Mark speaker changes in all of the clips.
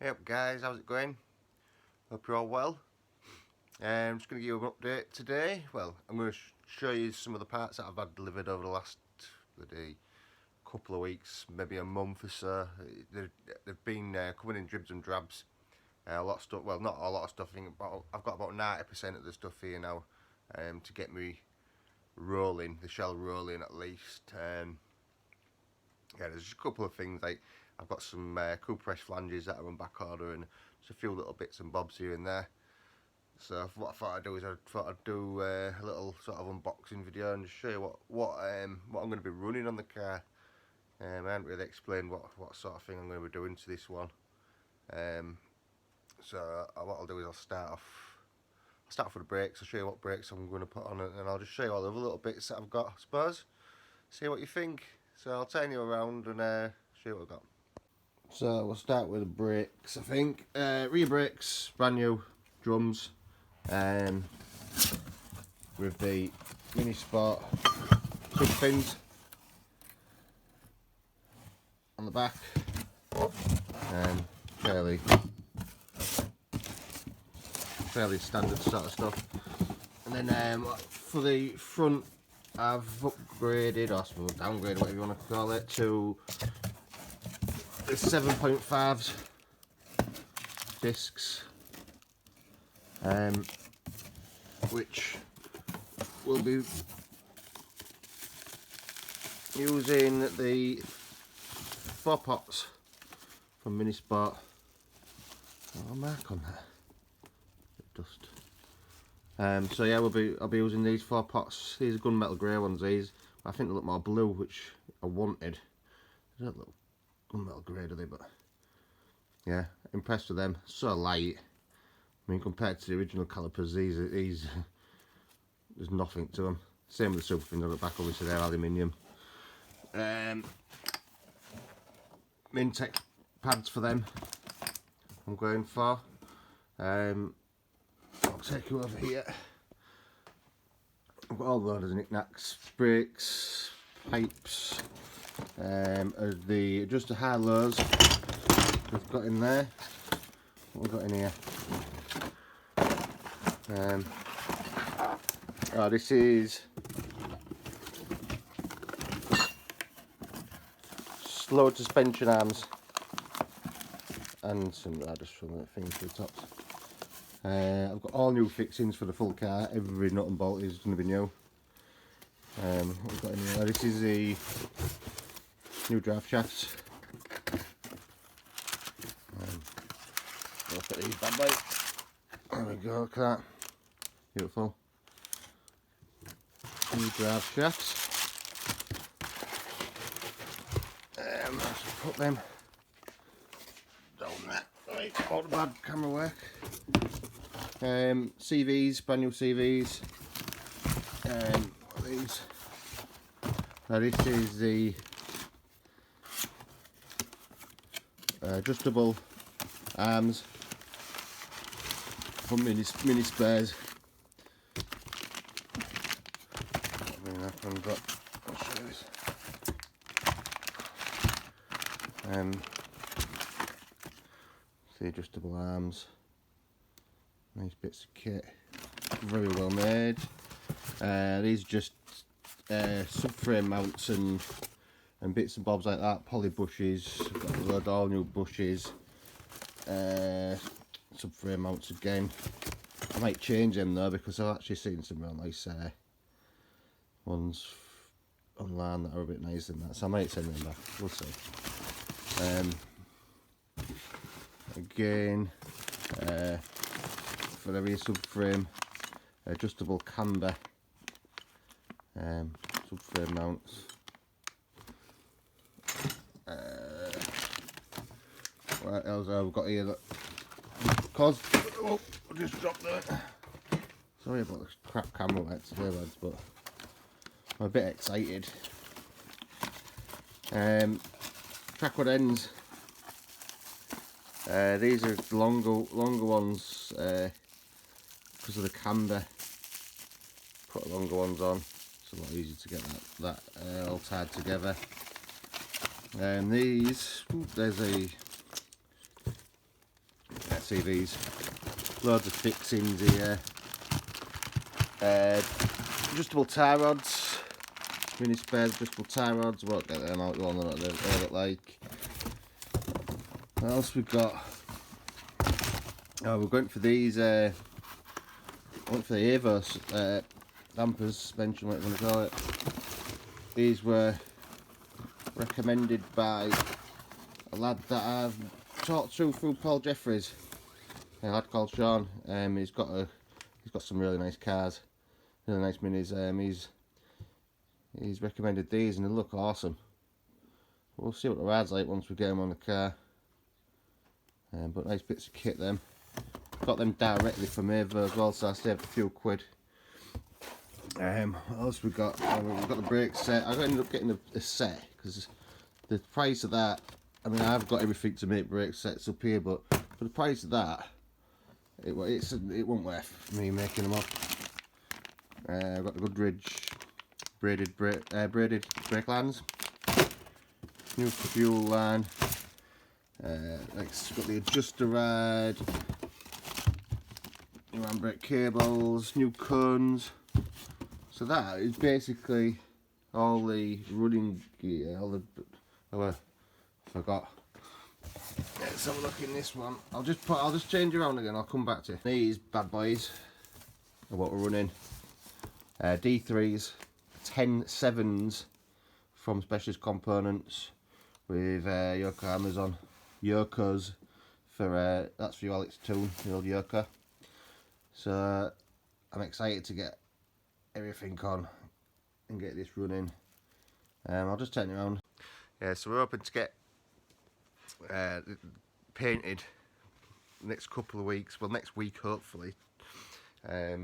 Speaker 1: Hey up guys, how's it going? Hope you're all well. I'm just going to give you an update today. Well, I'm going to show you some of the parts that I've had delivered over the last couple of weeks, maybe a month or so. They've been coming in dribs and drabs. A lot of stuff, well not a lot of stuff, I've got about 90% of the stuff here now to get me rolling, the shell rolling at least. Yeah, there's just a couple of things like I've got some cool press flanges that are on back order and just a few little bits and bobs here and there. So what I thought I'd do is I'd do a little sort of unboxing video and just show you what I'm going to be running on the car. I haven't really explained what sort of thing I'm going to be doing to this one. So what I'll do is I'll start off with the brakes. I'll show you what brakes I'm going to put on it, and I'll just show you all the other little bits that I've got, I suppose. See what you think. So I'll turn you around and show you what I've got. So we'll start with the brakes, I think. Rear brakes, brand new, drums, with the Mini Sport sub fins on the back, fairly standard sort of stuff. And then for the front, I've upgraded, or downgraded, whatever you want to call it, to the 7.5s discs, which will be using the 4 pots from Mini Sport. Oh, a mark on there. Dust. So yeah, I'll be using these 4 pots. These are gunmetal grey ones. These, I think they look more blue, which I wanted. They don't look gunmetal grey, do they? But yeah, impressed with them. So light. I mean, compared to the original calipers, these there's nothing to them. Same with the super fins on the back. Obviously, they're aluminium. Mintec pads for them. I'm going for. I'll take you over here. I've got all loads of knickknacks, brakes, pipes, the adjuster high lows we've got in there. What we've got in here? This is slowed suspension arms and some just from the things to the tops. I've got all new fixings for the full car. Every nut and bolt is going to be new. What we've got in here? This is the new drive shafts. Look at these bad boys. There we go, look at that. Beautiful. New drive shafts. Let's put them down there. Right, all the bad camera work. CVs, brand new CVs. What are these? Now this is the adjustable arms from mini spares. I'll show you this. The adjustable arms. Nice bits of kit, very well made. These are just subframe mounts and bits and bobs like that. Poly bushes, got a load of all new bushes. Subframe mounts again. I might change them though because I've actually seen some real nice ones online that are a bit nicer than that, so I might send them back. We'll see. Again. For the rear subframe, adjustable camber, subframe mounts. What else have we got here? Because I just dropped that. Sorry about the crap camera light today, lads, but I'm a bit excited. Trackward ends. These are longer ones because of the camber. Put longer ones on. It's a lot easier to get that all tied together. And these, there's a see these. Loads of fixings here. Adjustable tie rods, mini spares adjustable tie rods. Won't get them out. You all know what they look like. What else we've got? Oh, we're going for these. I went for the Avos dampers, suspension, whatever you want to call it. These were recommended by a lad that I've talked to through Paul Jeffries. A lad called Sean. He's got some really nice cars, really nice minis. He's recommended these and they look awesome. We'll see what the ride's like once we get them on the car. But nice bits of kit them. Got them directly from Ava as well, so I saved a few quid. What else we got? Oh, we've got the brake set. I ended up getting a set because the price of that. I mean, I've got everything to make brake sets up here, but for the price of that, it wasn't worth me making them up. I've got the Goodrich braided brake lines, new fuel line. Next, got the adjuster ride, new handbrake cables, new cones. So that is basically all the running gear. I forgot. Let's have a look in this one. I'll just change around again. I'll come back to these bad boys. Are what we're running. D3s, 10.7s from Specialist Components with Yoko's for that's for your Alex tune, the old Yoko. So I'm excited to get everything on and get this running. I'll just turn it around. Yeah, so we're hoping to get painted next couple of weeks. Well, next week hopefully. I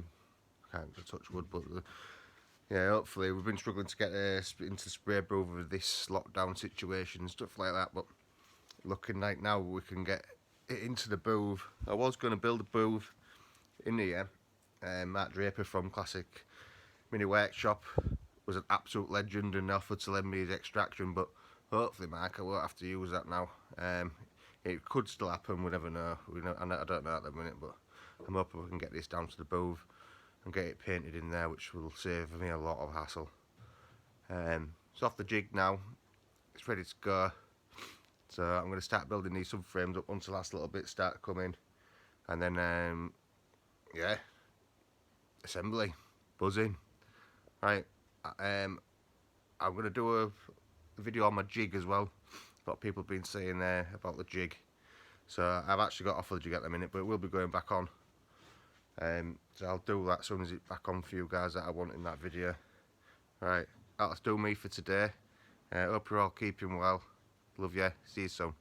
Speaker 1: can't touch wood, but yeah, hopefully. We've been struggling to get into spray booth with this lockdown situation and stuff like that, but looking like now we can get it into the booth. I was going to build a booth in here. Matt Draper from Classic Mini Workshop was an absolute legend and offered to lend me his extraction, but hopefully, Mark, I won't have to use that now. It could still happen, we never know. I don't know at the minute, but I'm hoping we can get this down to the booth and get it painted in there, which will save me a lot of hassle. It's off the jig now, it's ready to go. So I'm going to start building these subframes up once the last little bits start coming, and then yeah, assembly, buzzing. Right, I'm going to do a video on my jig as well. A lot of people have been saying there about the jig, so I've actually got off the jig at the minute, but it will be going back on. So I'll do that as soon as it's back on for you guys that I want in that video. Right, that'll do me for today. Hope you're all keeping well. Love you. See you soon.